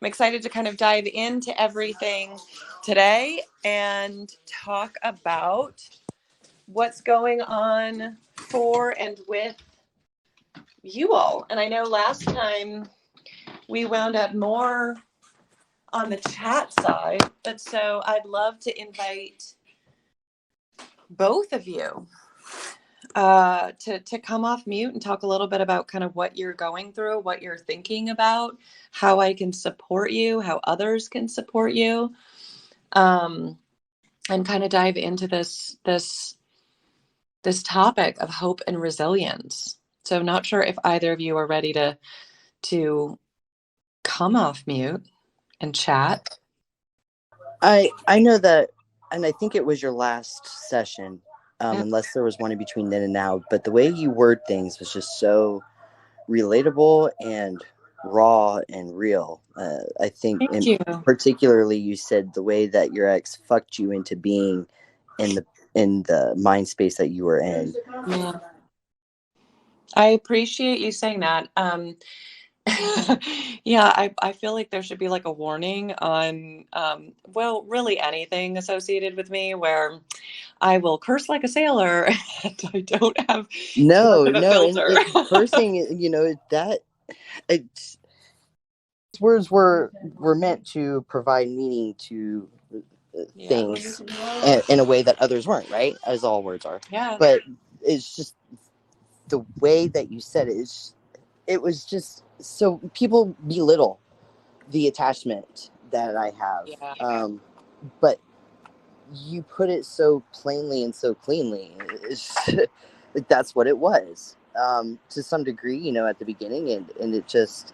I'm excited to kind of dive into everything today and talk about what's going on for and with you all. And I know last time we wound up more on the chat side, but so I'd love to invite both of you to come off mute and talk a little bit about kind of what you're going through, what you're thinking about, how I can support you, how others can support you, and kind of dive into this topic of hope and resilience. So I'm not sure if either of you are ready to come off mute and chat. I know that, and I think it was your last session, unless there was one in between then and now. But the way you word things was just so relatable and raw and real. I think, Thank you. particularly, you said the way that your ex fucked you into being in the mind space that you were in. Yeah. I appreciate you saying that. Yeah, I feel like there should be like a warning on, well, really anything associated with me where I will curse like a sailor and I don't have much of a filter. And cursing, that it's, words were meant to provide meaning to things in a way that others weren't, right? As all words are. Yeah. But it's just the way that you said it. It was just so people belittle the attachment that I have. Yeah. But you put it so plainly and so cleanly. That's what it was, to some degree, at the beginning, and it just,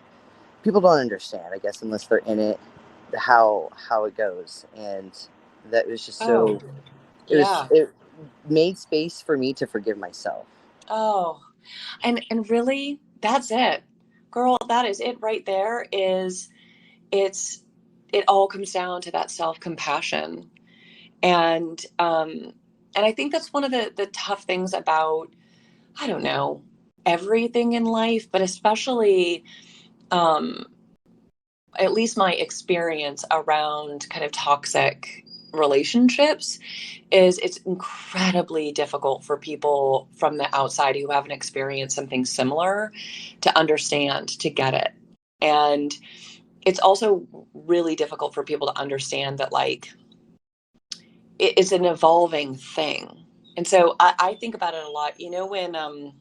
people don't understand, I guess, unless they're in it, how it goes. And that was just so, it made space for me to forgive myself. Oh, and really, that's it, girl. That is it right there. It all comes down to that self-compassion. And I think that's one of the tough things about, I don't know, everything in life, but especially at least my experience around kind of toxic relationships is it's incredibly difficult for people from the outside who haven't experienced something similar to understand, to get it. And it's also really difficult for people to understand that, like, it's an evolving thing. And so I think about it a lot. When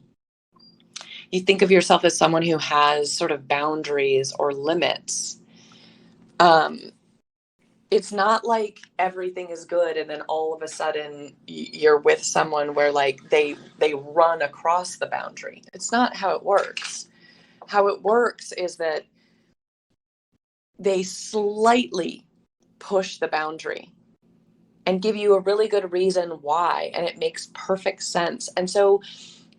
you think of yourself as someone who has sort of boundaries or limits, it's not like everything is good and then all of a sudden you're with someone where like they run across the boundary. It's not how it works. How it works is that they slightly push the boundary and give you a really good reason why, and it makes perfect sense. And so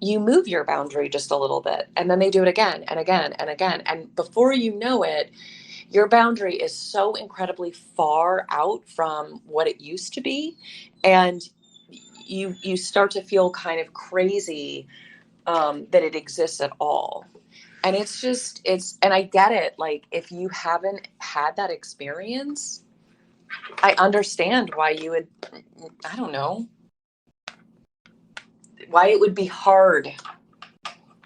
you move your boundary just a little bit, and then they do it again and again and again. And before you know it, your boundary is so incredibly far out from what it used to be. And you start to feel kind of crazy that it exists at all. And and I get it. Like, if you haven't had that experience, I understand why you would, I don't know, why it would be hard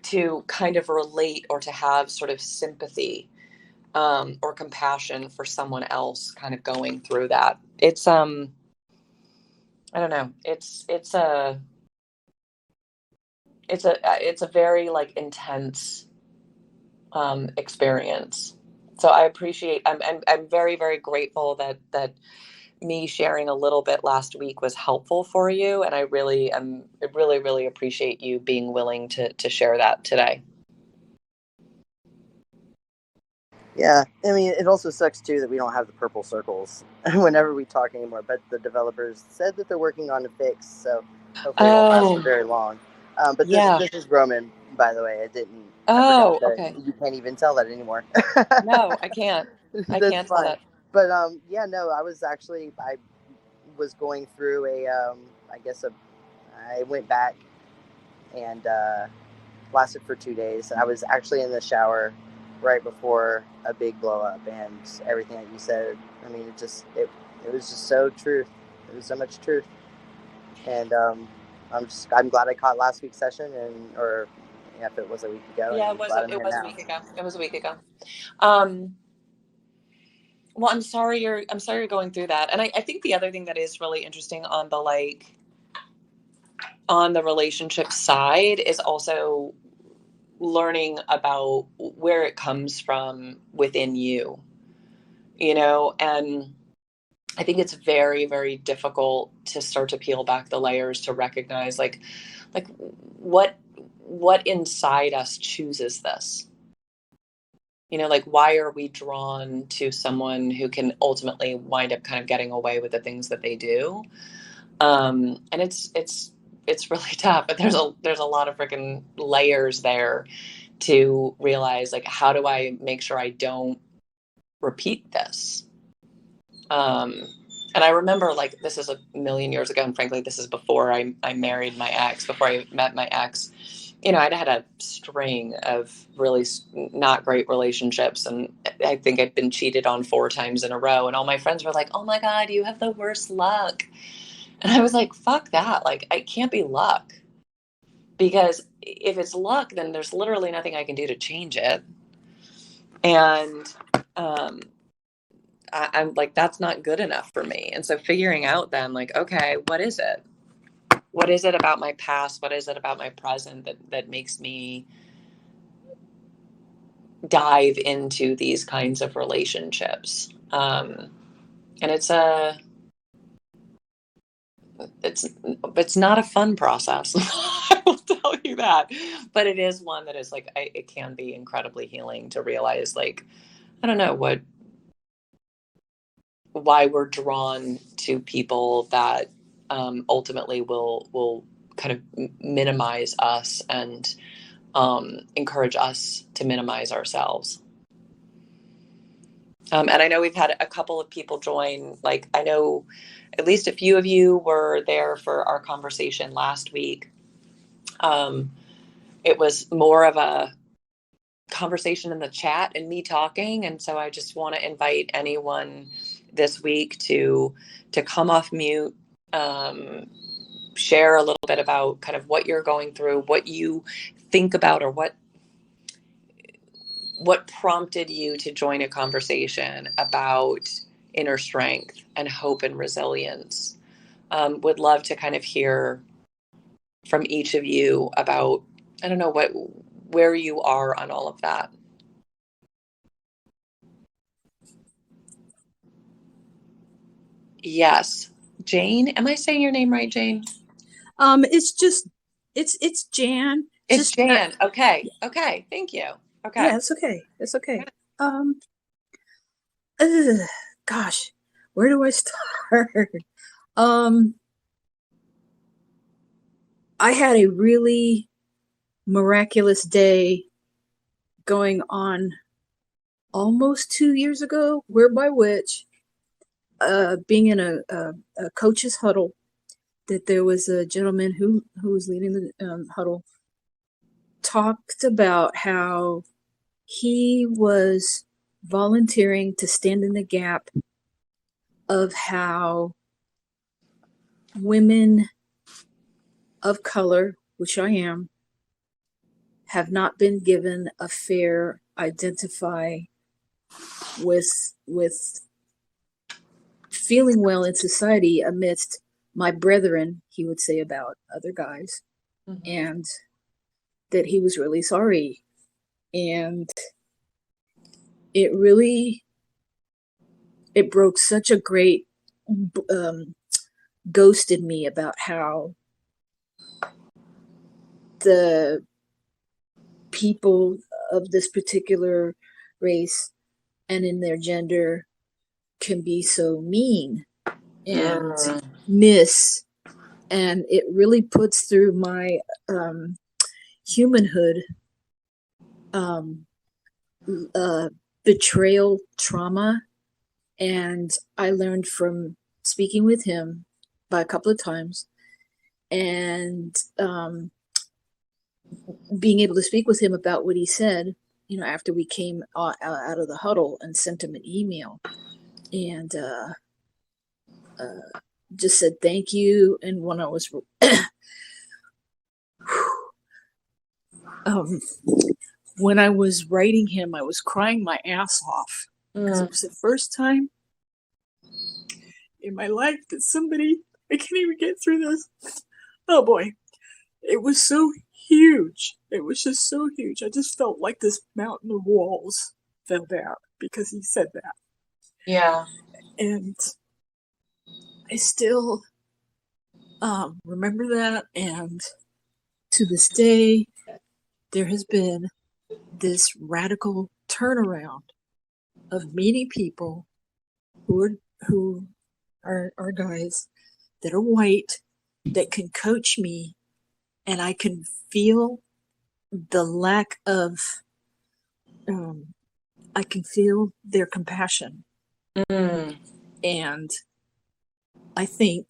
to kind of relate or to have sort of sympathy or compassion for someone else kind of going through that. It's I don't know. It's a very like intense experience. So I appreciate. I'm very, very grateful that me sharing a little bit last week was helpful for you, and I really really appreciate you being willing to share that today. Yeah, I mean, it also sucks too that we don't have the purple circles whenever we talk anymore. But the developers said that they're working on a fix, so hopefully it won't last for very long. But this is Roman, by the way. I didn't. Oh, okay. You can't even tell that anymore. No, I can't. I can't tell that. But yeah, no, I was going through I went back and lasted for 2 days. I was actually in the shower right before a big blow up, and everything that you said. I mean, it was just so truth. It was so much truth, and I'm glad I caught last week's session, or if it was a week ago, and Yeah, I'm glad I'm it here was a now. week ago. It was a week ago. Um, well, I'm sorry you're going through that. And I think the other thing that is really interesting on the relationship side is also learning about where it comes from within you, and I think it's very, very difficult to start to peel back the layers to recognize like what inside us chooses this. Like why are we drawn to someone who can ultimately wind up kind of getting away with the things that they do? And it's really tough, but there's a lot of freaking layers there to realize, like, how do I make sure I don't repeat this? And I remember, like, this is a million years ago, and frankly, this is before I married my ex, before I met my ex. I'd had a string of really not great relationships, and I think I'd been cheated on 4 times in a row, and all my friends were like, "Oh my God, you have the worst luck." And I was like, fuck that. Like, it can't be luck. Because if it's luck, then there's literally nothing I can do to change it. And I'm like, that's not good enough for me. And so figuring out then, like, okay, what is it? What is it about my past? What is it about my present that makes me dive into these kinds of relationships? And it's not a fun process. I will tell you that, but it is one that is like, it can be incredibly healing to realize, like, I don't know why we're drawn to people that ultimately will kind of minimize us and encourage us to minimize ourselves. And I know we've had a couple of people join. Like, I know at least a few of you were there for our conversation last week. It was more of a conversation in the chat and me talking. And so I just want to invite anyone this week to come off mute, share a little bit about kind of what you're going through, what you think about, or what prompted you to join a conversation about inner strength and hope and resilience. Would love to kind of hear from each of you about, I don't know, where you are on all of that. Yes. Jane, am I saying your name right, Jane? It's Jan. It's Jan. Okay. Okay. Thank you. Okay. Yeah, it's okay. It's okay. Gosh, where do I start? I had a really miraculous day going on almost 2 years ago, whereby which, being in a coach's huddle, that there was a gentleman who was leading the huddle, talked about how he was volunteering to stand in the gap of how women of color, which I am, have not been given a fair identify with feeling well in society amidst my brethren, he would say about other guys, and that he was really sorry. And it broke such a great ghost in me about how the people of this particular race and in their gender can be so mean and miss, and it really puts through my humanhood betrayal trauma. And I learned from speaking with him by a couple of times, and being able to speak with him about what he said, after we came out of the huddle, and sent him an email, and just said thank you. And when I was when I was writing him, I was crying my ass off, because it was the first time in my life that somebody, I can't even get through this. Oh boy. It was so huge. It was just so huge. I just felt like this mountain of walls fell down because he said that. Yeah. And I still remember that. And to this day, there has been this radical turnaround of meeting people who are guys that are white, that can coach me, and I can feel the lack of I can feel their compassion. And I think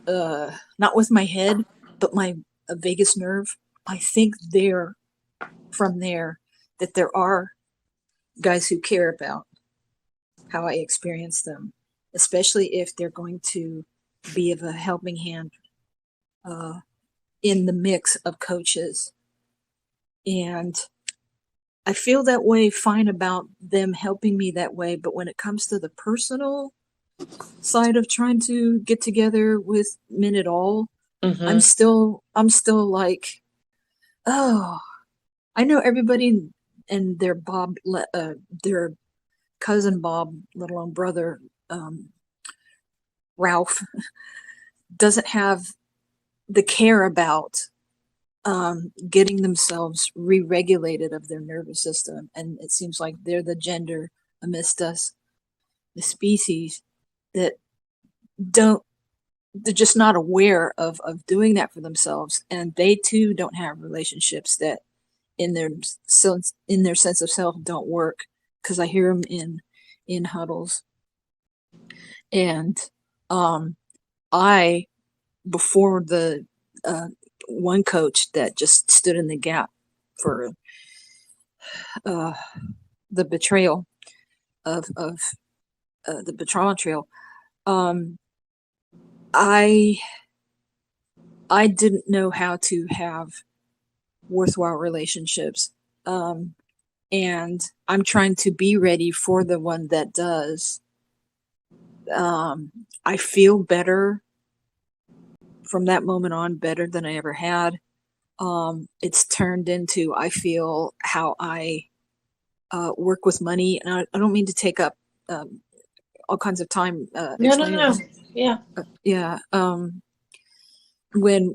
not with my head, but my vagus nerve, I think from there that there are guys who care about how I experience them, especially if they're going to be of a helping hand in the mix of coaches. And I feel that way fine about them helping me that way. But when it comes to the personal side of trying to get together with men at all, I'm still like, oh, I know everybody and their their cousin Bob, let alone brother Ralph, doesn't have the care about getting themselves re-regulated of their nervous system. And it seems like they're the gender amidst us, the species, that they're just not aware of doing that for themselves. And they too don't have relationships that in their sense of self don't work, because I hear them in huddles. And I, before the one coach that just stood in the gap for the betrayal of the betrayal trail, I didn't know how to have worthwhile relationships, and I'm trying to be ready for the one that does. I feel better from that moment on, better than I ever had. It's turned into, I feel, how I work with money. And I don't mean to take up all kinds of time explaining. No. Yeah. Yeah. When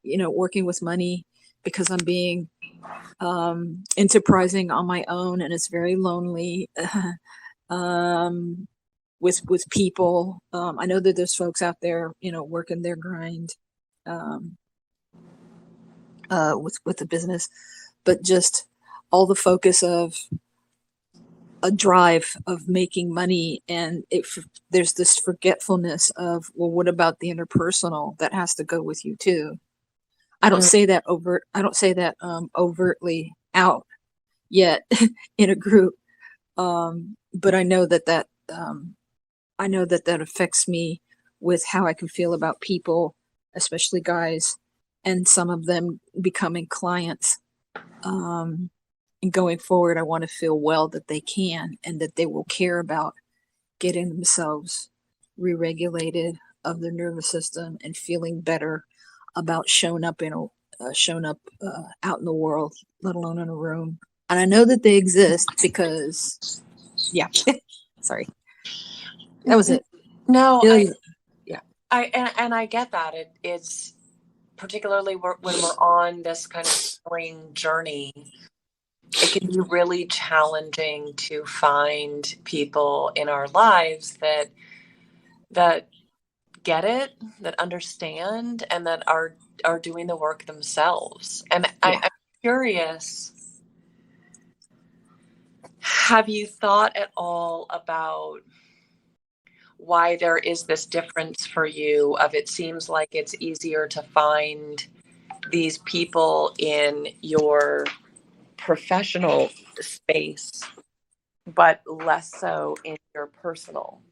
working with money, because I'm being enterprising on my own, and it's very lonely. With people, I know that there's folks out there, working their grind with the business, but just all the focus of a drive of making money, and there's this forgetfulness of, well, what about the interpersonal that has to go with you too? I don't say that overtly out yet in a group, but I know that affects me with how I can feel about people, especially guys, and some of them becoming clients. And going forward, I want to feel well that they can, and that they will care about getting themselves re-regulated of their nervous system and feeling better about showing up out in the world, let alone in a room. And I know that they exist because, yeah. Sorry. That was it. No, yeah. I get that. It's particularly when we're on this kind of spring journey, it can be really challenging to find people in our lives that get it, that understand, and that are doing the work themselves. And I'm curious, have you thought at all about why there is this difference for you of, it seems like it's easier to find these people in your professional space, but less so in your personal?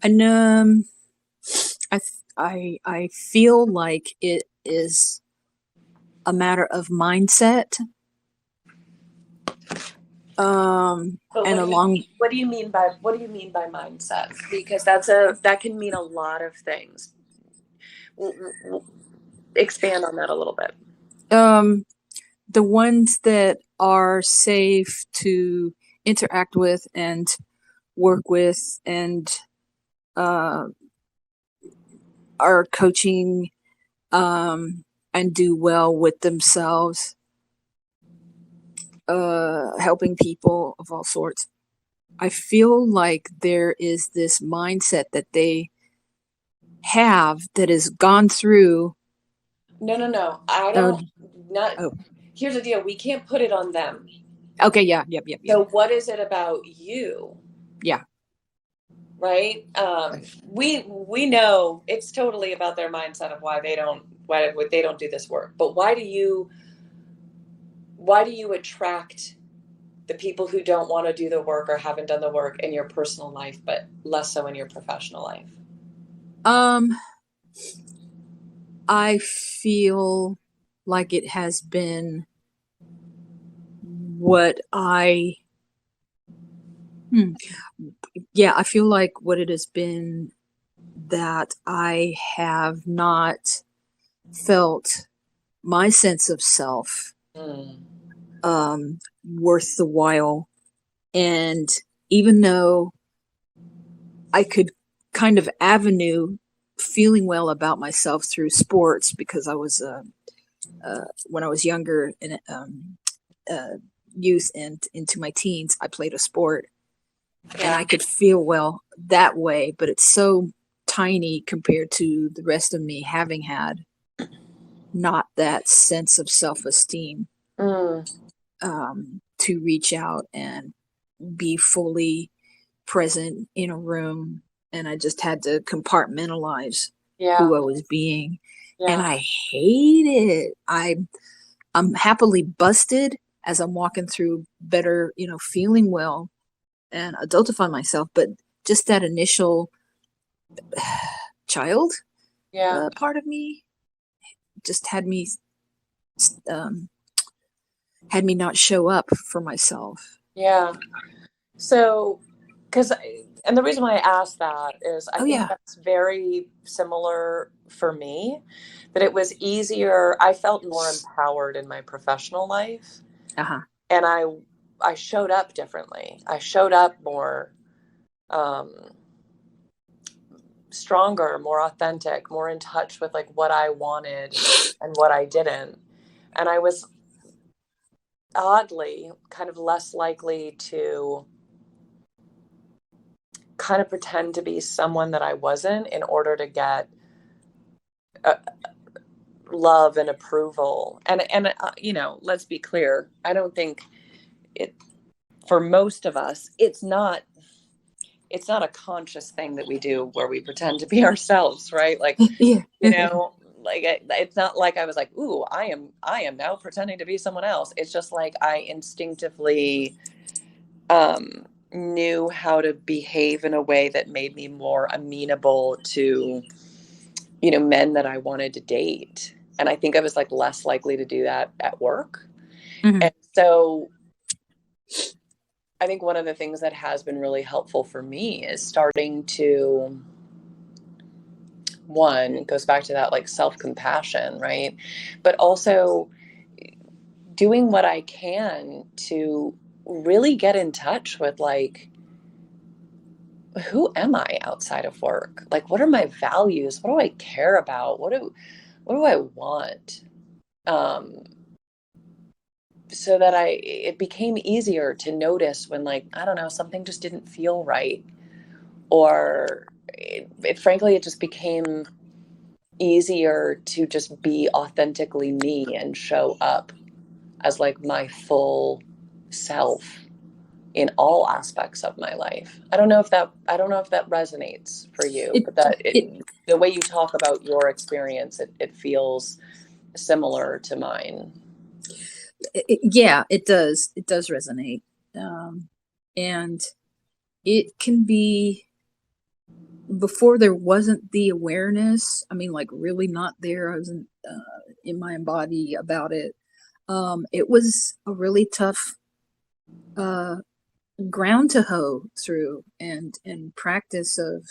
And I feel like it is a matter of mindset. But And what do you mean by mindset? Because that can mean a lot of things. Expand on that a little bit. the ones that are safe to interact with and work with and are coaching and do well with themselves, helping people of all sorts. I feel like there is this mindset that they have that has gone through. No. I don't. Not. Oh. Here's the deal. We can't put it on them. Okay. Yeah. Yep. So what is it about you? Yeah. Right. We know it's totally about their mindset of why they don't do this work. But why do you attract the people who don't want to do the work or haven't done the work in your personal life, but less so in your professional life? I feel like it has been what I feel like what it has been that I have not felt my sense of self worth the while. And even though I could kind of avenue feeling well about myself through sports, because I was when I was younger in youth and into my teens, I played a sport. Yeah. And I could feel well that way, but it's so tiny compared to the rest of me having had not that sense of self-esteem to reach out and be fully present in a room. And I just had to compartmentalize who I was being. Yeah. And I hate it. I'm happily busted as I'm walking through better, feeling well and adultify myself. But just that initial child part of me just had me not show up for myself. Yeah. So, and the reason why I asked that is I think that's very similar for me, that it was easier. I felt more empowered in my professional life. And I showed up differently. I showed up more stronger, more authentic, more in touch with like what I wanted and what I didn't. And I was oddly kind of less likely to kind of pretend to be someone that I wasn't in order to get love and approval. And let's be clear. I don't think for most of us, it's not a conscious thing that we do where we pretend to be ourselves, right? Like, like it's not like I was like, ooh, I am now pretending to be someone else. It's just like I instinctively knew how to behave in a way that made me more amenable to, men that I wanted to date. And I think I was like less likely to do that at work. And so I think one of the things that has been really helpful for me is starting to, one, goes back to that like self-compassion, right? But also doing what I can to really get in touch with like, who am I outside of work? Like, what are my values? What do I care about? What do I want? So that it became easier to notice when, like, I don't know, something just didn't feel right, or frankly, it just became easier to just be authentically me and show up as like my full self in all aspects of my life. I don't know if that resonates for you, but the way you talk about your experience, it feels similar to mine. Yeah, it does. It does resonate. And it can be, before there wasn't the awareness, I mean, like really not there. I wasn't in my body about it. It was a really tough ground to hoe through, and practice of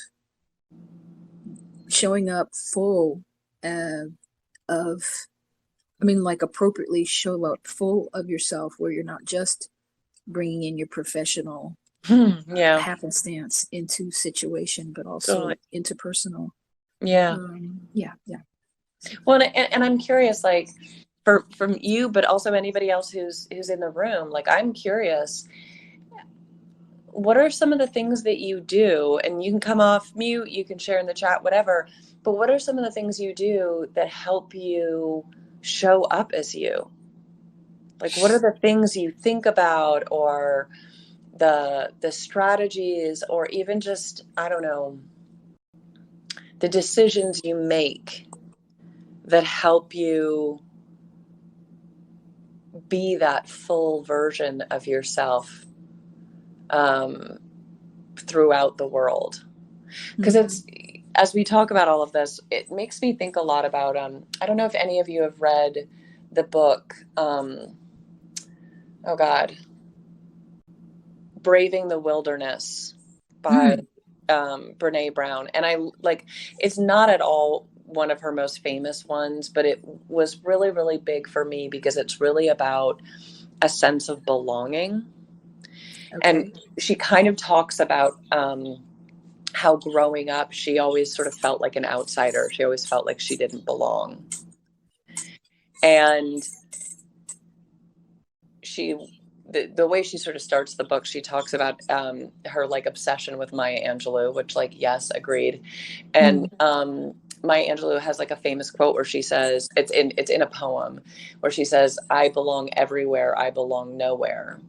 showing up full of, I mean, like appropriately show up full of yourself, where you're not just bringing in your professional Yeah. happenstance into situation, but also Totally. interpersonal. Yeah. Yeah. Well, and I'm curious, like, from you, but also anybody else who's in the room. Like, I'm curious, what are some of the things that you do? And you can come off mute, you can share in the chat, whatever. But what are some of the things you do that help you show up as you? Like, what are the things you think about, or the strategies, or even just, I don't know, the decisions you make that help you be that full version of yourself throughout the world? Because it's, as we talk about all of this, it makes me think a lot about, I don't know if any of you have read the book, oh God, Braving the Wilderness by Brene Brown. And I like, it's not at all one of her most famous ones, but it was really, really big for me because it's really about a sense of belonging. Okay. And she kind of talks about how growing up, she always sort of felt like an outsider. She always felt like she didn't belong. And the way she sort of starts the book, she talks about her like obsession with Maya Angelou, which, like, yes, agreed. And Maya Angelou has like a famous quote where she says, it's in a poem where she says, "I belong everywhere, I belong nowhere."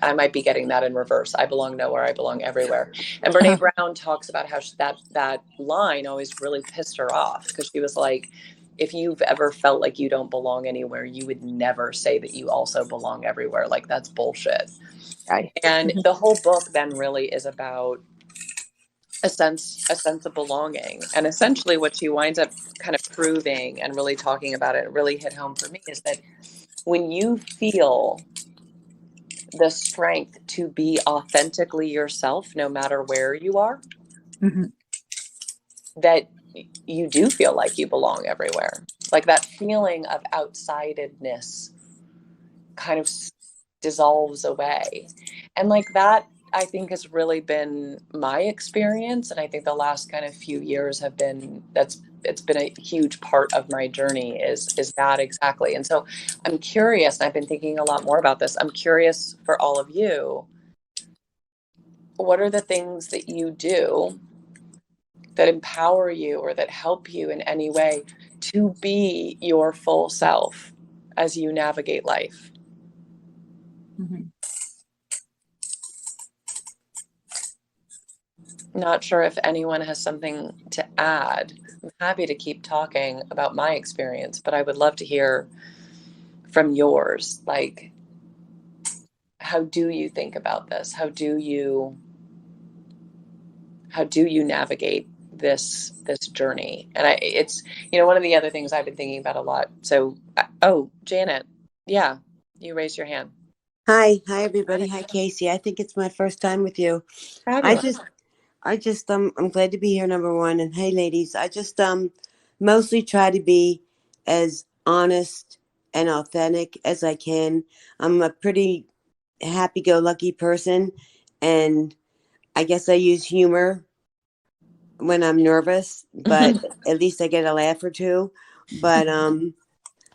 I might be getting that in reverse. I belong nowhere, I belong everywhere. And Brene Brown talks about how that line always really pissed her off, because she was like, if you've ever felt like you don't belong anywhere, you would never say that you also belong everywhere. Like, that's bullshit. Right. And the whole book then really is about a sense of belonging. And essentially what she winds up kind of proving and really talking about, it really hit home for me, is that when you feel the strength to be authentically yourself, no matter where you are, that you do feel like you belong everywhere. Like, that feeling of outsidedness kind of dissolves away. And like, that, I think, has really been my experience. And I think the last kind of few years have been, it's been a huge part of my journey, is that exactly. And so I'm curious, and I've been thinking a lot more about this. I'm curious for all of you, what are the things that you do that empower you or that help you in any way to be your full self as you navigate life? Not sure if anyone has something to add. I'm happy to keep talking about my experience, but I would love to hear from yours. Like, how do you think about this? How do you navigate this journey? And it's, one of the other things I've been thinking about a lot. So, Janet, yeah, you raised your hand. Hi everybody. Hi, Kasey. I think it's my first time with you. Fabulous. I just I'm glad to be here, number one. And hey, ladies, I just mostly try to be as honest and authentic as I can. I'm a pretty happy-go-lucky person, and I guess I use humor when I'm nervous, but at least I get a laugh or two. But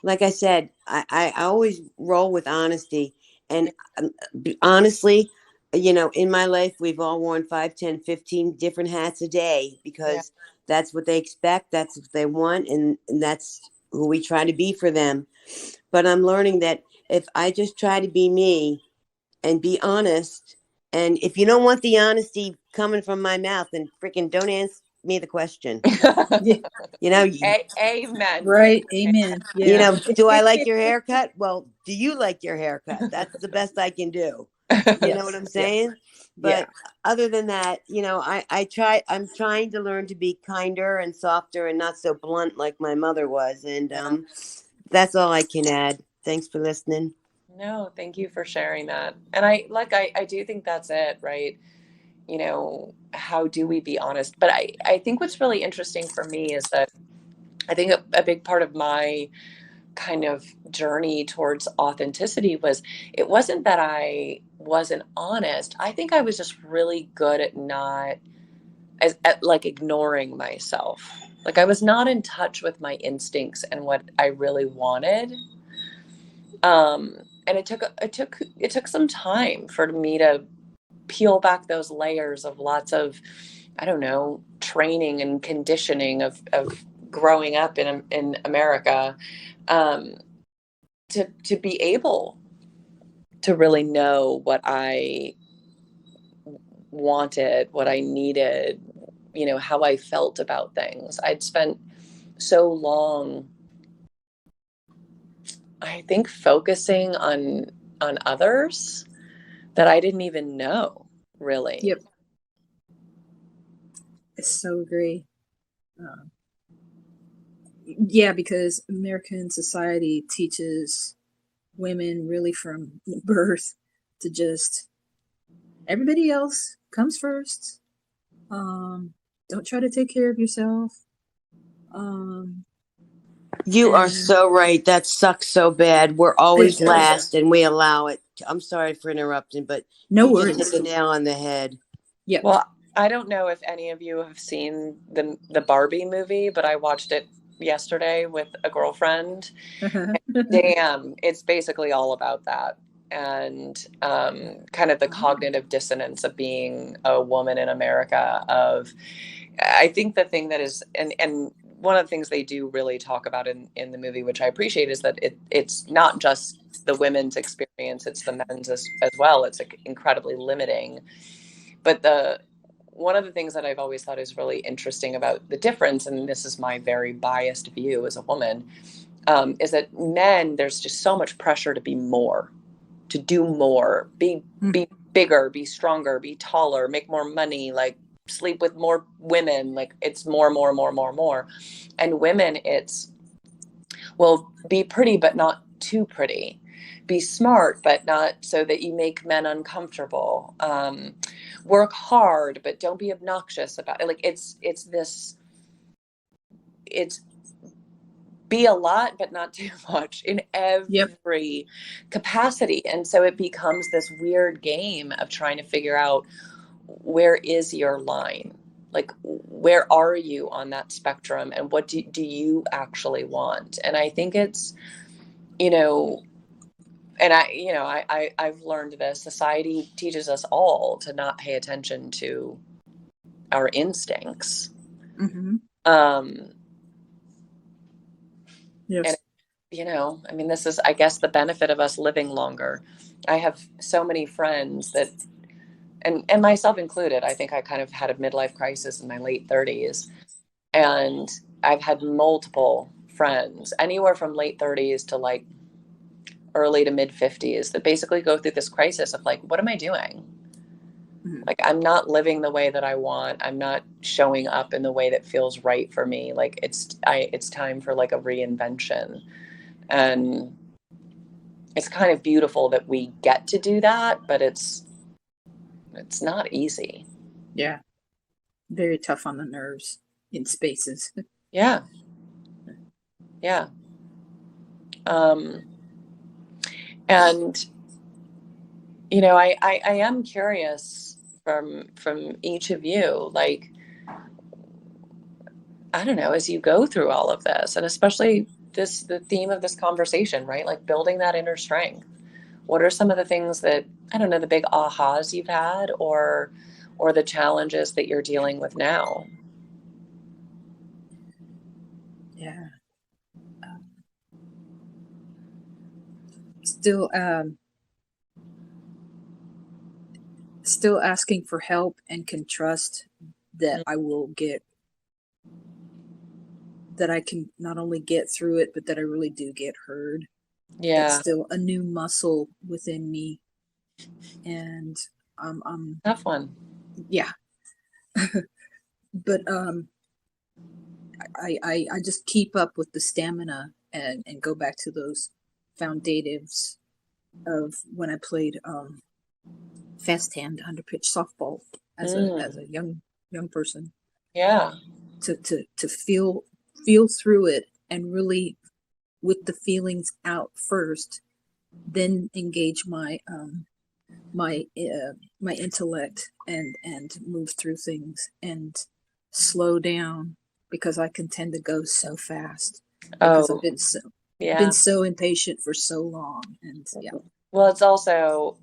like I said, I always roll with honesty. And honestly, in my life, we've all worn 5, 10, 15 different hats a day, because that's what they expect. That's what they want. And that's who we try to be for them. But I'm learning that if I just try to be me and be honest, and if you don't want the honesty coming from my mouth, then freaking don't me the question. Yeah. You know, Amen. Right. Amen. you Yeah. know, do I like your haircut? Well, do you like your haircut? That's the best I can do. You know what I'm Yes. saying? Yeah. But other than that, you know, I'm trying to learn to be kinder and softer and not so blunt like my mother was. And Yeah. that's all I can add. Thanks for listening. No, thank you for sharing that. And I do think that's it, right? You know, how do we be honest? But I think what's really interesting for me is that I think a big part of my kind of journey towards authenticity was it wasn't that I wasn't honest. I think I was just really good at not at like ignoring myself. Like I was not in touch with my instincts and what I really wanted. And it took some time for me to peel back those layers of lots of, I don't know, training and conditioning of growing up in America, um, to be able to really know what I wanted, what I needed, you know, how I felt about things. I'd spent so long, I think, focusing on others that I didn't even know, really. Yep. I so agree. Yeah, because American society teaches women really from birth to just everybody else comes first. Don't try to take care of yourself. You are And so right. That sucks so bad. We're it always does. last and we allow it. I'm sorry for interrupting, but No you just hit worries. the nail on the head. Yep. Well, I don't know if any of you have seen the Barbie movie, but I watched it yesterday with a girlfriend. Damn, it's basically all about that. And kind of the cognitive dissonance of being a woman in America. Of, I think the thing that is, and one of the things they do really talk about in the movie, which I appreciate, is that it's not just the women's experience; it's the men's as well. It's incredibly limiting. But the one of the things that I've always thought is really interesting about the difference, and this is my very biased view as a woman, is that men, there's just so much pressure to be more, to do more, be bigger, be stronger, be taller, make more money, like sleep with more women. Like it's more, more, more, more, more. And women, it's, well, be pretty, but not too pretty. Be smart, but not so that you make men uncomfortable. Work hard, but don't be obnoxious about it. Like it's this, it's be a lot, but not too much in every capacity. And so it becomes this weird game of trying to figure out, where is your line? Like, where are you on that spectrum? And what do you actually want? And I think it's, you know, and I've learned this. Society teaches us all to not pay attention to our instincts. Mm-hmm. Yes. And, you know, I mean, this is, I guess, the benefit of us living longer. I have so many friends that, and myself included, I think I kind of had a midlife crisis in my late 30s. And I've had multiple friends, anywhere from late 30s to like early to mid 50s, that basically go through this crisis of like, what am I doing? Mm-hmm. Like, I'm not living the way that I want. I'm not showing up in the way that feels right for me. Like it's time for like a reinvention. And it's kind of beautiful that we get to do that, but it's not easy. Yeah. Very tough on the nerves in spaces. Yeah. Yeah. And you know, I am curious from each of you, like, I don't know, as you go through all of this, and especially the theme of this conversation, right? Like building that inner strength. What are some of the things that, I don't know, the big ahas you've had, or the challenges that you're dealing with now? Yeah. Still still asking for help and can trust that I will get that I can not only get through it, but that I really do get heard. It's Yeah. still a new muscle within me. And Tough one. yeah. But I just keep up with the stamina and go back to those foundatives of when I played fast hand under pitch softball as a young person. Yeah. To feel through it and really with the feelings out first, then engage my my intellect and move through things and slow down, because I can tend to go so fast because I've been so impatient for so long. And yeah. Well, it's also,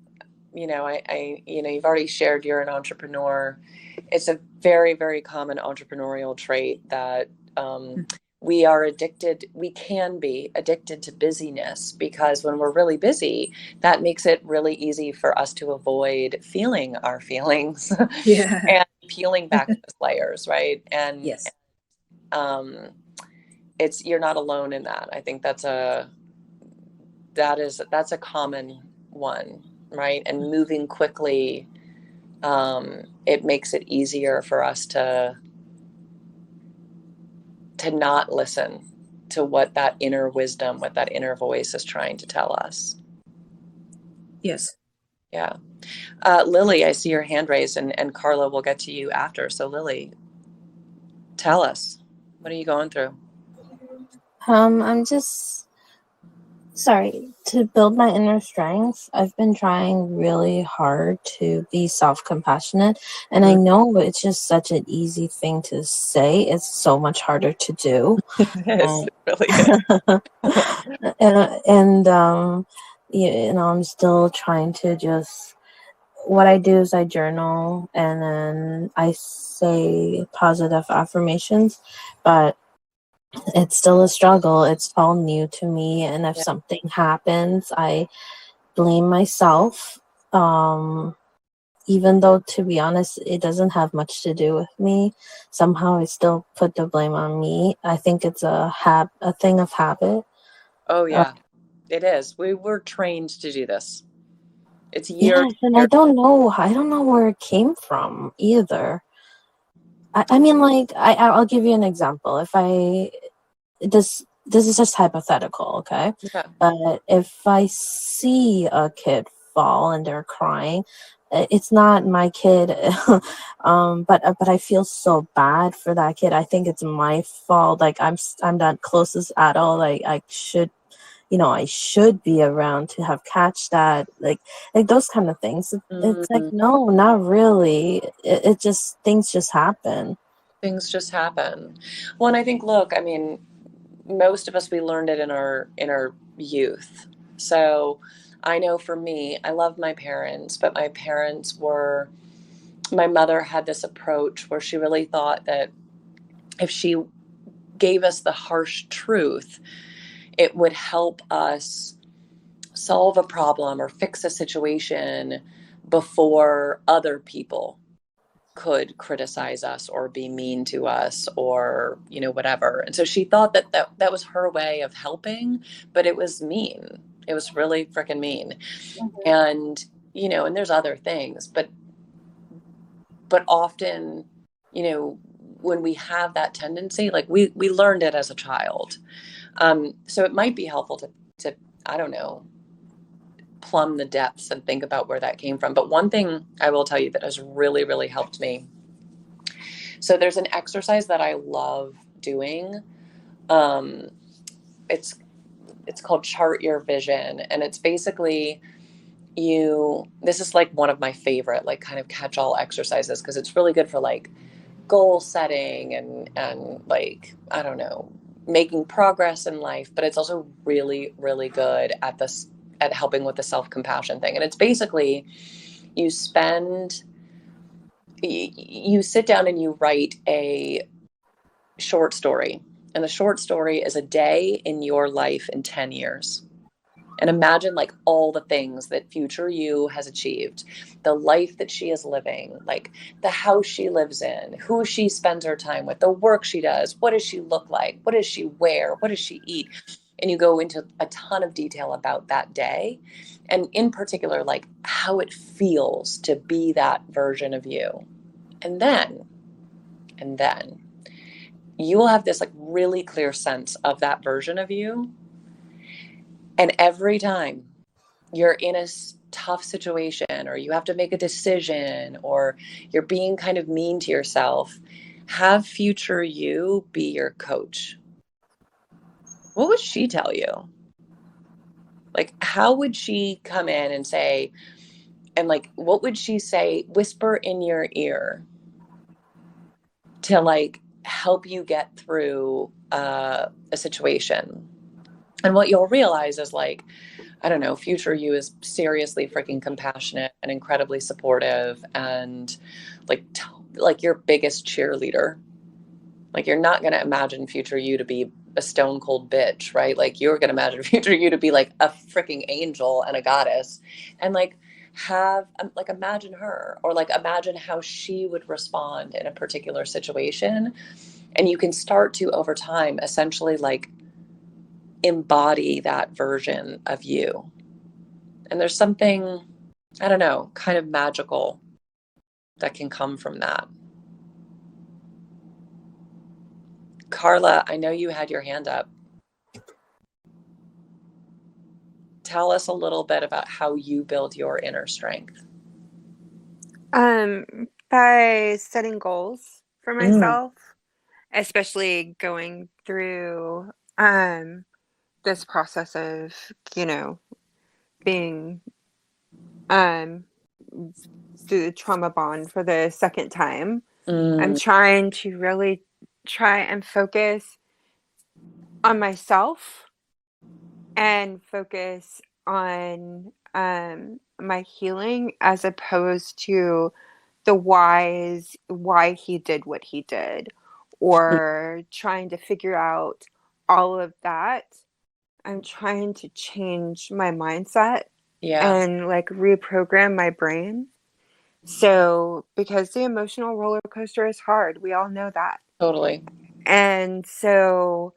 you've already shared you're an entrepreneur. It's a very, very common entrepreneurial trait that we can be addicted to busyness, because when we're really busy, that makes it really easy for us to avoid feeling our feelings and peeling back those layers, right? And yes, you're not alone in that. I think that's a common one, right? And moving quickly, it makes it easier for us to not listen to what that inner wisdom, what that inner voice is trying to tell us. yes. Yeah. Lily, I see your hand raised, and Carla, will get to you after. So Lily, tell us, what are you going through? I'm just sorry, to build my inner strength. I've been trying really hard to be self-compassionate, and I know it's just such an easy thing to say. It's so much harder to do. It is. It really is. and I'm still trying to just. What I do is I journal, and then I say positive affirmations, but it's still a struggle. It's all new to me, and if something happens, I blame myself, even though, to be honest, it doesn't have much to do with me. Somehow I still put the blame on me. I think it's a thing of habit. Oh yeah, it is. We were trained to do this. It's years. Yes, and I don't know where it came from either. I mean, like, I'll give you an example. This is just hypothetical, okay? Yeah. But if I see a kid fall and they're crying, it's not my kid, but I feel so bad for that kid. I think it's my fault. Like, I'm that closest adult. Like, I should be around to have catch that. Like those kind of things. It's like, no, not really. It just, things just happen. Things just happen. Well, and I think, look, I mean, most of us, we learned it in our youth. So I know for me, I love my parents, but my mother had this approach where she really thought that if she gave us the harsh truth, it would help us solve a problem or fix a situation before other people could criticize us or be mean to us or, whatever. And so she thought that was her way of helping, but it was mean. It was really freaking mean. Mm-hmm. And, and there's other things, but often, when we have that tendency, like we learned it as a child. So it might be helpful to, I don't know, plumb the depths and think about where that came from. But one thing I will tell you that has really, really helped me. So there's an exercise that I love doing. It's called Chart Your Vision. And it's basically this is like one of my favorite, like, kind of catch-all exercises, because it's really good for like goal setting and like, I don't know, making progress in life, but it's also really, really good at helping with the self-compassion thing. And it's basically, you sit down and you write a short story. And the short story is a day in your life in 10 years. and imagine like all the things that future you has achieved, the life that she is living, like the house she lives in, who she spends her time with, the work she does, what does she look like, what does she wear, what does she eat, and you go into a ton of detail about that day, and in particular like how it feels to be that version of you. And then you will have this like really clear sense of that version of you. And every time you're in a tough situation, or you have to make a decision, or you're being kind of mean to yourself, have future you be your coach. What would she tell you? Like, how would she come in and say, and like, what would she say, whisper in your ear to like help you get through a situation? And what you'll realize is like, I don't know, future you is seriously freaking compassionate and incredibly supportive and like your biggest cheerleader. Like, you're not going to imagine future you to be a stone cold bitch, right? Like, you're going to imagine future you to be like a freaking angel and a goddess, and like have like imagine her, or like imagine how she would respond in a particular situation. And you can start to, over time, essentially like embody that version of you. And there's something, I don't know, kind of magical that can come from that. Carla, I know you had your hand up. Tell us a little bit about how you build your inner strength. By setting goals for myself, especially going through this process of, being through the trauma bond for the second time. I'm trying to really try and focus on myself and focus on my healing, as opposed to the why he did what he did, or trying to figure out all of that. I'm trying to change my mindset and like reprogram my brain. So, because the emotional roller coaster is hard, we all know that. Totally. And so,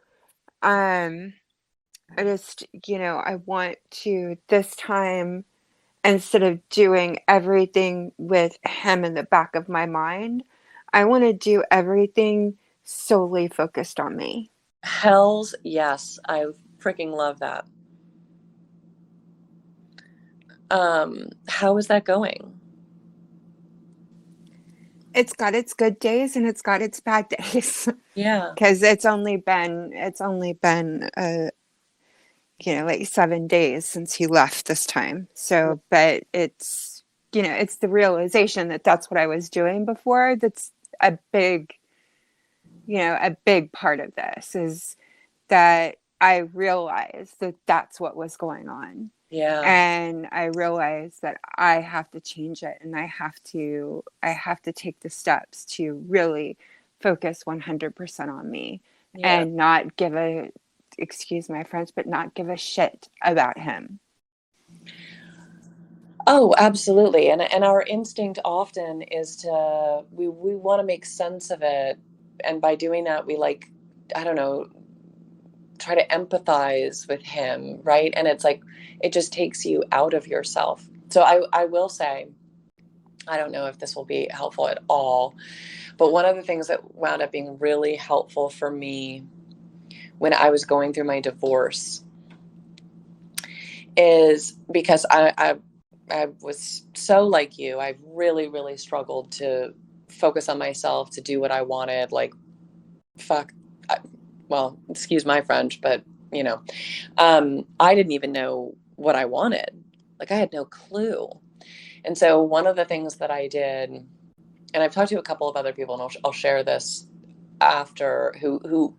I just, I want to, this time, instead of doing everything with him in the back of my mind, I want to do everything solely focused on me. Hells yes. I freaking love that. How is that going? It's got its good days and it's got its bad days. Yeah. Because it's only been like 7 days since he left this time. So, but it's, it's the realization that that's what I was doing before. That's a big part of this, is that I realized that that's what was going on. Yeah. And I realized that I have to change it, and I have to take the steps to really focus 100% on me, and not give a, excuse my French, but not give a shit about him. Oh, absolutely. And our instinct often is to, we want to make sense of it. And by doing that, we like, I don't know, try to empathize with him, right? And it's like, it just takes you out of yourself. So I will say, I don't know if this will be helpful at all, but one of the things that wound up being really helpful for me when I was going through my divorce is because I was so like you. I really, really struggled to focus on myself, to do what I wanted. Like, well, excuse my French, but I didn't even know what I wanted. Like, I had no clue. And so one of the things that I did, and I've talked to a couple of other people, and I'll share this after, who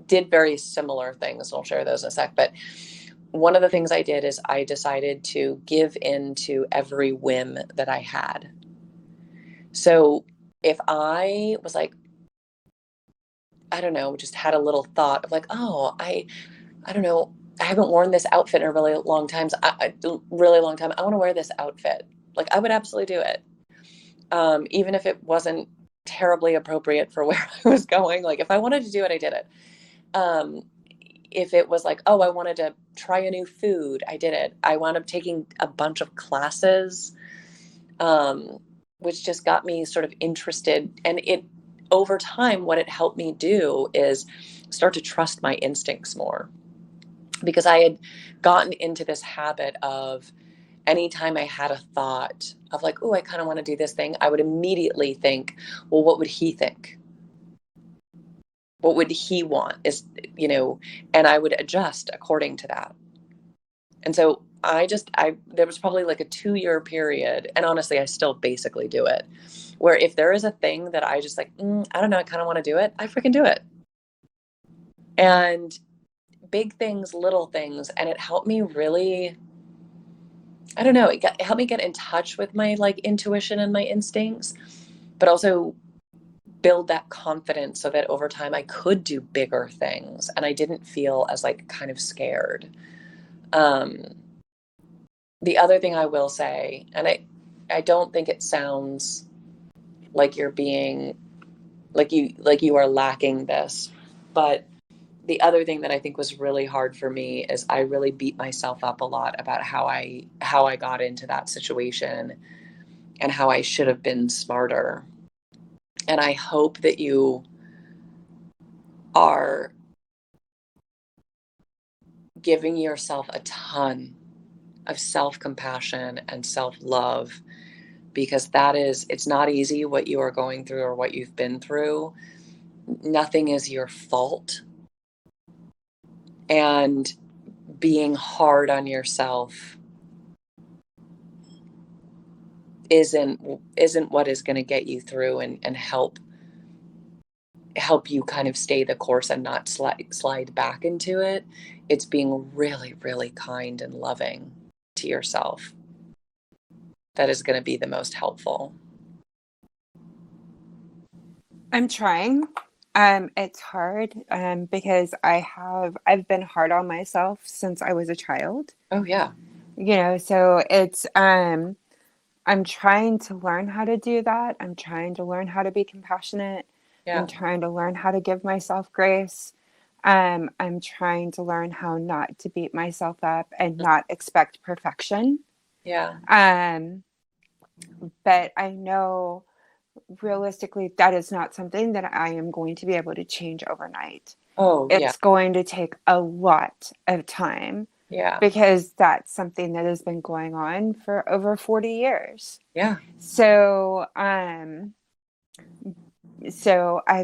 did very similar things. And I'll share those in a sec. But one of the things I did is I decided to give in to every whim that I had. So if I was like, I don't know, just had a little thought of like, oh, I don't know, I haven't worn this outfit in a really long time. Really long time. I want to wear this outfit. Like, I would absolutely do it. Even if it wasn't terribly appropriate for where I was going. Like, if I wanted to do it, I did it. If it was like, oh, I wanted to try a new food, I did it. I wound up taking a bunch of classes, which just got me sort of interested. And it, over time, what it helped me do is start to trust my instincts more, because I had gotten into this habit of, anytime I had a thought of like, oh, I kind of want to do this thing, I would immediately think, well, what would he think? What would he want? And I would adjust according to that. And so there was probably like a 2-year period, and honestly, I still basically do it, where if there is a thing that I just like, I don't know, I kind of want to do it, I freaking do it. And big things, little things. And it helped me really, I don't know, it helped me get in touch with my like intuition and my instincts, but also build that confidence so that over time I could do bigger things and I didn't feel as like kind of scared. The other thing I will say, and I don't think it sounds like you're being like you are lacking this, but the other thing that I think was really hard for me is I really beat myself up a lot about how I got into that situation and how I should have been smarter. And I hope that you are giving yourself a ton of self-compassion and self-love, because it's not easy what you are going through or what you've been through. Nothing is your fault. And being hard on yourself isn't what is going to get you through and help you kind of stay the course and not slide back into it. It's being really, really kind and loving to yourself that is going to be the most helpful. I'm trying. It's hard because I've been hard on myself since I was a child. Oh yeah. So it's I'm trying to learn how to do that. I'm trying to learn how to be compassionate. Yeah. I'm trying to learn how to give myself grace. I'm trying to learn how not to beat myself up and not expect perfection. Yeah. But I know realistically that is not something that I am going to be able to change overnight. Oh, yeah. It's going to take a lot of time. Yeah. Because that's something that has been going on for over 40 years. Yeah. So I've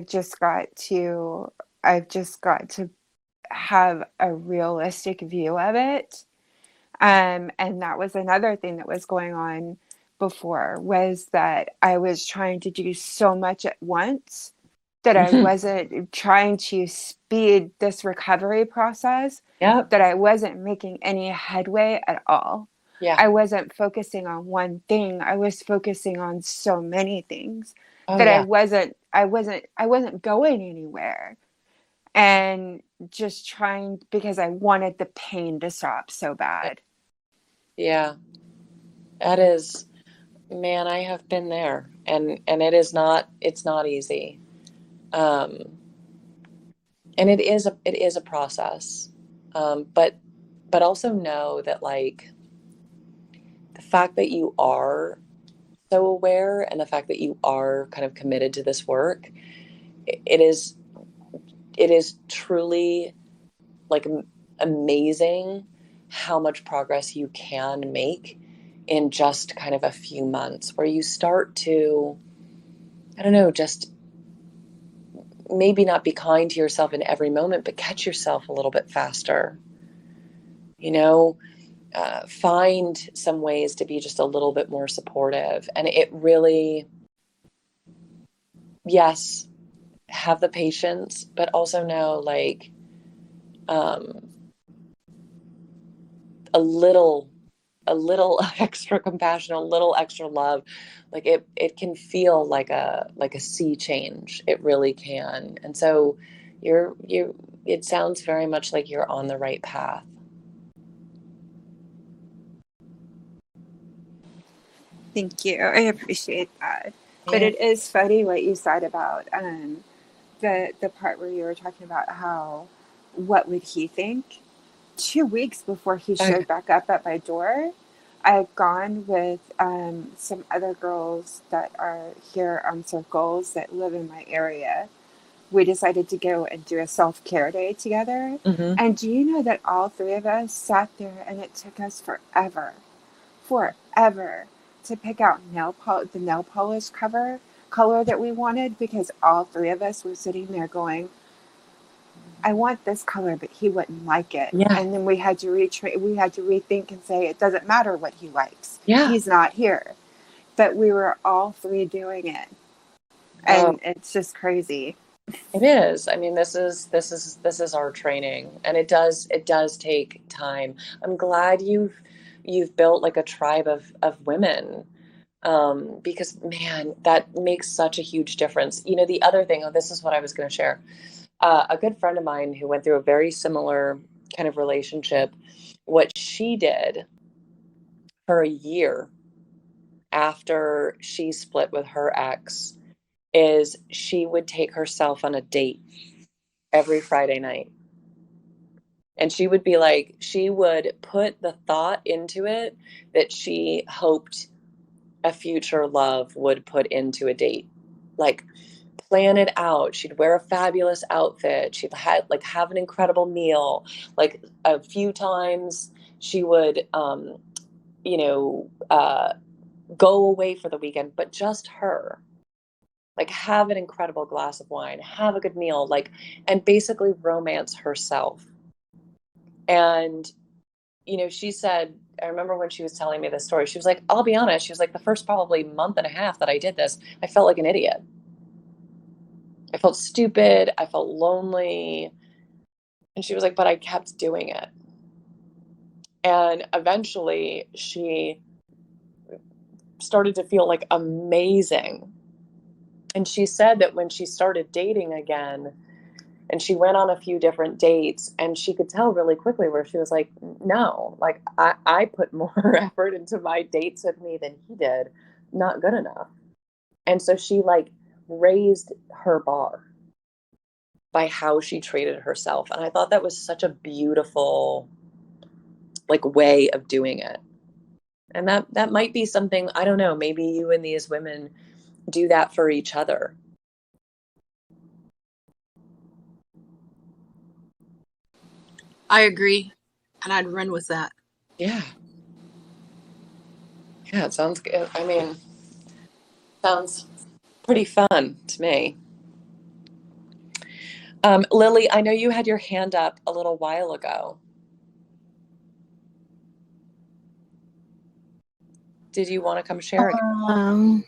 just got to have a realistic view of it. And that was another thing that was going on before, was that I was trying to do so much at once that I wasn't trying to speed this recovery process. Yep. That I wasn't making any headway at all. Yeah. I wasn't focusing on one thing. I was focusing on so many things that I wasn't going anywhere. And just trying, because I wanted the pain to stop so bad. Yeah. That is, man, I have been there, and it's not easy. And it is a process. But also know that like the fact that you are so aware and the fact that you are kind of committed to this work, it is truly like amazing how much progress you can make in just kind of a few months, where you start to, I don't know, just maybe not be kind to yourself in every moment, but catch yourself a little bit faster. Find some ways to be just a little bit more supportive. And it really, yes, have the patience, but also know like a little extra compassion, a little extra love, like it can feel like a sea change. It really can. And so it sounds very much like you're on the right path. Thank you. I appreciate that. But Yeah. it is funny what you said about the part where you were talking about how what would he think? 2 weeks before he showed back up at my door, I had gone with some other girls that are here on circles that live in my area. We decided to go and do a self-care day together. Mm-hmm. And do you know that all three of us sat there and it took us forever to pick out the nail polish color that we wanted, because all three of us were sitting there going, I want this color, but he wouldn't like it. Yeah. And then we had to rethink and say, it doesn't matter what he likes. Yeah. He's not here. But we were all three doing it. And it's just crazy. It is. I mean, this is our training, and it does take time. I'm glad you've built like a tribe of women, because man, that makes such a huge difference. You know, the other thing, this is what I was going to share. A good friend of mine who went through a very similar kind of relationship, what she did for a year after she split with her ex is she would take herself on a date every Friday night. And she would be like, she would put the thought into it that she hoped a future love would put into a date. Like, plan it out. She'd wear a fabulous outfit. She'd have an incredible meal. Like, a few times she would, go away for the weekend, but just her. Like, have an incredible glass of wine, have a good meal, and basically romance herself. And, she said, I remember when she was telling me this story, she was like, I'll be honest. She was like, the first probably month and a half that I did this, I felt like an idiot. I felt stupid. I felt lonely. And she was like, but I kept doing it. And eventually she started to feel like amazing. And she said that when she started dating again, and she went on a few different dates, and she could tell really quickly where she was like, no, like I put more effort into my dates with me than he did. Not good enough. And so she raised her bar by how she treated herself. And I thought that was such a beautiful way of doing it. And that might be something, I don't know, maybe you and these women do that for each other. I agree, and I'd run with that. Yeah. Yeah, it sounds good. I mean, sounds pretty fun to me. Lily, I know you had your hand up a little while ago. Did you want to come share again?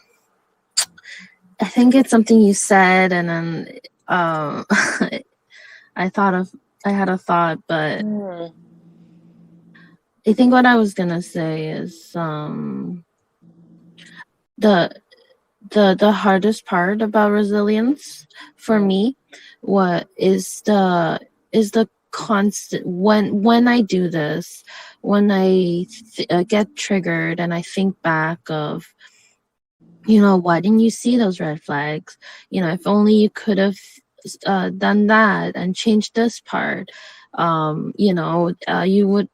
I think it's something you said, and then I had a thought, but I think what I was gonna say is the hardest part about resilience for me is the constant when I do this, when I get triggered and I think back of, why didn't you see those red flags? If only you could have done that and changed this part, you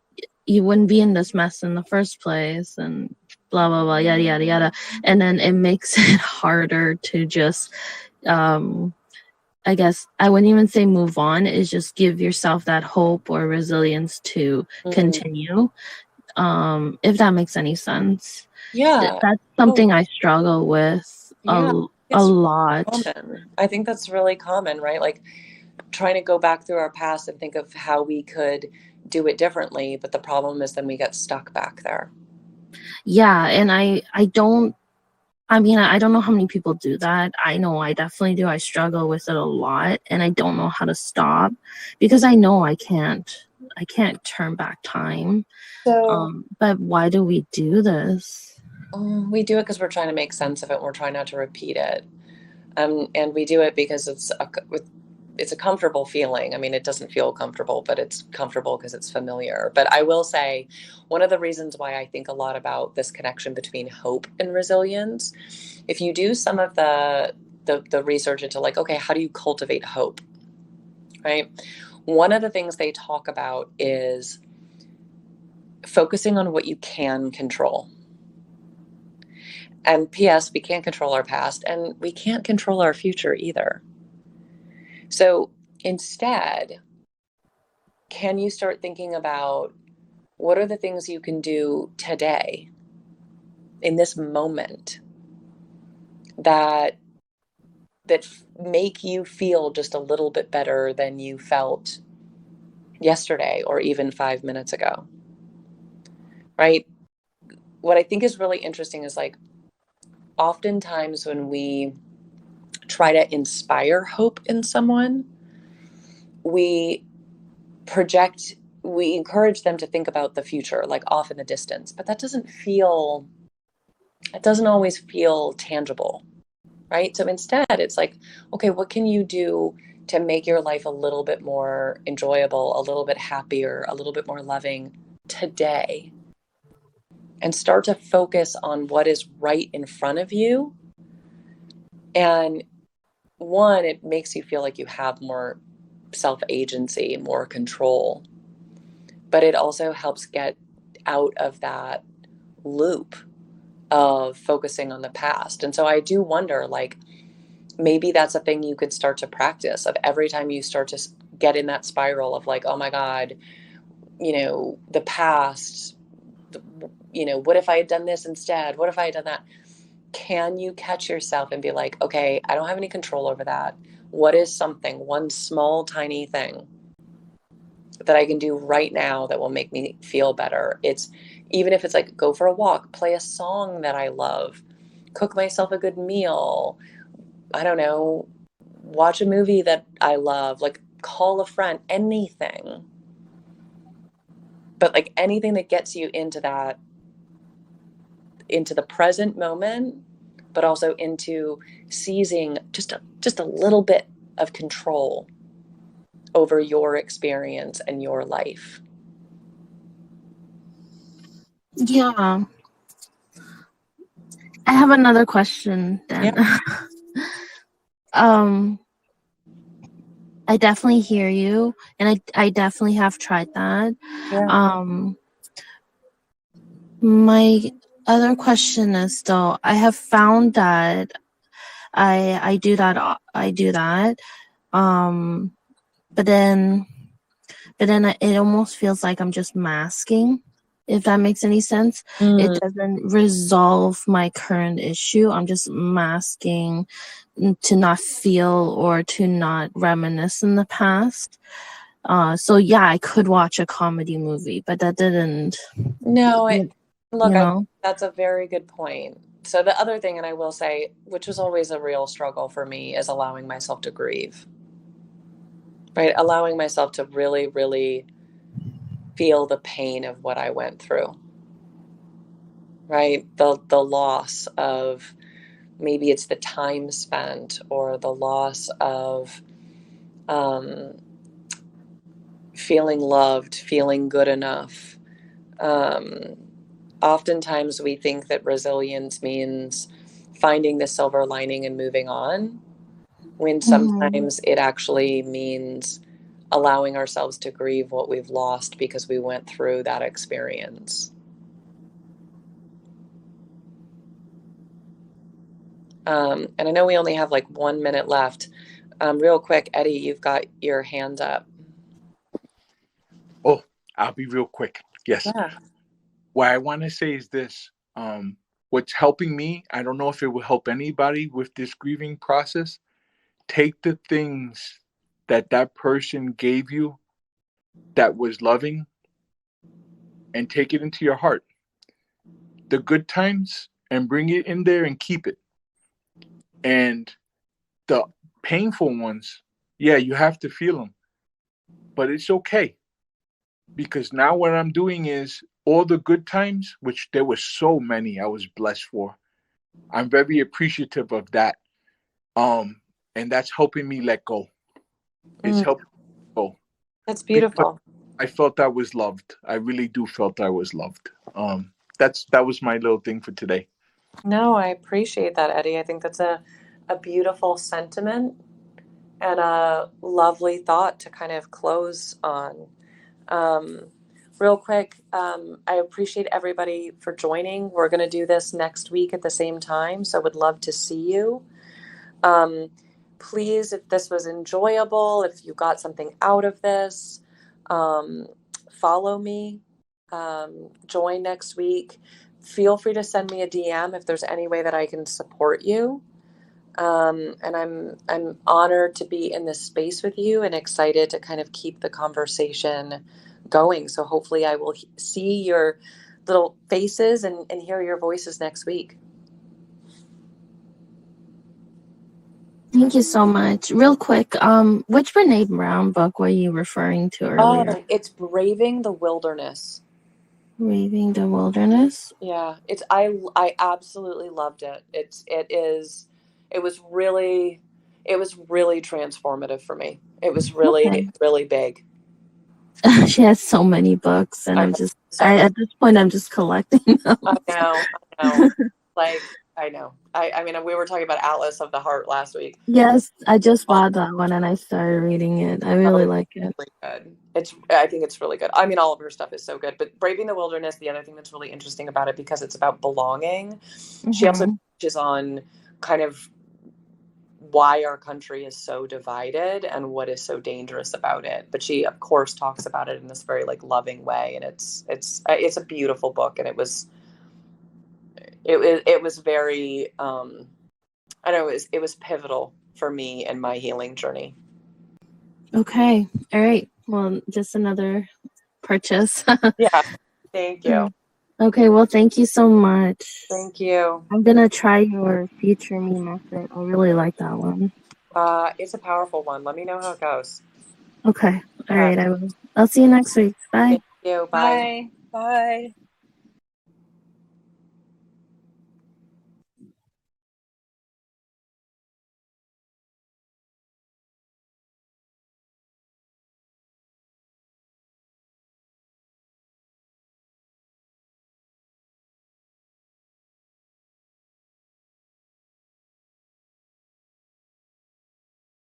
wouldn't be in this mess in the first place, and blah blah blah, yada yada yada. And then it makes it harder to just I guess I wouldn't even say move on, is just give yourself that hope or resilience to continue, if that makes any sense. Yeah, that's something I struggle with a lot. Common. I think that's really common, right? Like, trying to go back through our past and think of how we could do it differently, but the problem is then we get stuck back there. Yeah, and I don't know how many people do that. I know I definitely do. I struggle with it a lot, and I don't know how to stop, because I know I can't turn back time. So, but why do we do this? We do it because we're trying to make sense of it. And we're trying not to repeat it. And we do it because it's a comfortable feeling. I mean, it doesn't feel comfortable, but it's comfortable because it's familiar. But I will say, one of the reasons why I think a lot about this connection between hope and resilience, if you do some of the research into like, okay, how do you cultivate hope, right? One of the things they talk about is focusing on what you can control. And P.S., we can't control our past, and we can't control our future either. So instead, can you start thinking about what are the things you can do today in this moment that make you feel just a little bit better than you felt yesterday or even 5 minutes ago, right? What I think is really interesting is like, oftentimes when we try to inspire hope in someone, we encourage them to think about the future, like off in the distance, but it doesn't always feel tangible, right? So instead, it's like, okay, what can you do to make your life a little bit more enjoyable, a little bit happier, a little bit more loving today? And start to focus on what is right in front of you. And one, it makes you feel like you have more self-agency, more control, but it also helps get out of that loop of focusing on the past. And so I do wonder, like, maybe that's a thing you could start to practice, of every time you start to get in that spiral of like, oh my God, the past, what if I had done this instead? What if I had done that? Can you catch yourself and be like, okay, I don't have any control over that. What is one small, tiny thing that I can do right now that will make me feel better? Even if it's like, go for a walk, play a song that I love, cook myself a good meal, I don't know, watch a movie that I love, like call a friend, anything. But like anything that gets you into the present moment, but also into seizing just a little bit of control over your experience and your life. Yeah. I have another question then. Yeah. I definitely hear you, and I definitely have tried that. Yeah. My other question is, though, I have found that I do that. But then it almost feels like I'm just masking, if that makes any sense. It doesn't resolve my current issue. I'm just masking to not feel or to not reminisce in the past. So yeah, I could watch a comedy movie, but that didn't. No, Look, that's a very good point. So the other thing, and I will say, which was always a real struggle for me, is allowing myself to grieve. Right? Allowing myself to really, really feel the pain of what I went through. Right? The loss of, maybe it's the time spent, or the loss of feeling loved, feeling good enough. Oftentimes we think that resilience means finding the silver lining and moving on, when sometimes it actually means allowing ourselves to grieve what we've lost because we went through that experience. And I know we only have like 1 minute left. Real quick, Eddie, you've got your hand up. Oh, I'll be real quick. Yes. Yeah. What I want to say is this. What's helping me, I don't know if it will help anybody with this grieving process. Take the things that person gave you that was loving and take it into your heart. The good times, and bring it in there and keep it. And the painful ones, yeah, you have to feel them. But it's okay. Because now what I'm doing is all the good times, which there were so many I was blessed for, I'm very appreciative of that. And that's helping me let go. is helping people. That's Because beautiful. I felt I was loved. I really do felt I was loved. That was my little thing for today. No, I appreciate that, Eddie. I think that's a beautiful sentiment and a lovely thought to kind of close on. Real quick, I appreciate everybody for joining. We're going to do this next week at the same time, so would love to see you. Please, if this was enjoyable, if you got something out of this, follow me, join next week. Feel free to send me a DM if there's any way that I can support you. And I'm honored to be in this space with you and excited to kind of keep the conversation going. So hopefully I will see your little faces and hear your voices next week. Thank you so much. Real quick, which Brene Brown book were you referring to earlier? Oh, it's Braving the Wilderness. Braving the Wilderness? Yeah, it's I absolutely loved it. It was really transformative for me. It was really really big. She has so many books, and at this point I'm just collecting them. I know. Like I know. I mean, we were talking about Atlas of the Heart last week. Yes, I just bought that one and I started reading it. I really like it. Really good. I think it's really good. I mean, all of her stuff is so good. But Braving the Wilderness, the other thing that's really interesting about it, because it's about belonging, Mm-hmm. she also touches on kind of why our country is so divided and what is so dangerous about it. But she, of course, talks about it in this very like loving way, and it's a beautiful book, and it was very I don't know, it was pivotal for me in my healing journey. Okay. All right. Well, just another purchase. Yeah. Thank you. Okay. Well, thank you so much. Thank you. I'm going to try your Future Me method. I really like that one. It's a powerful one. Let me know how it goes. Okay. All right. I will. I'll see you next week. Bye. Thank you. Bye. Bye. Bye.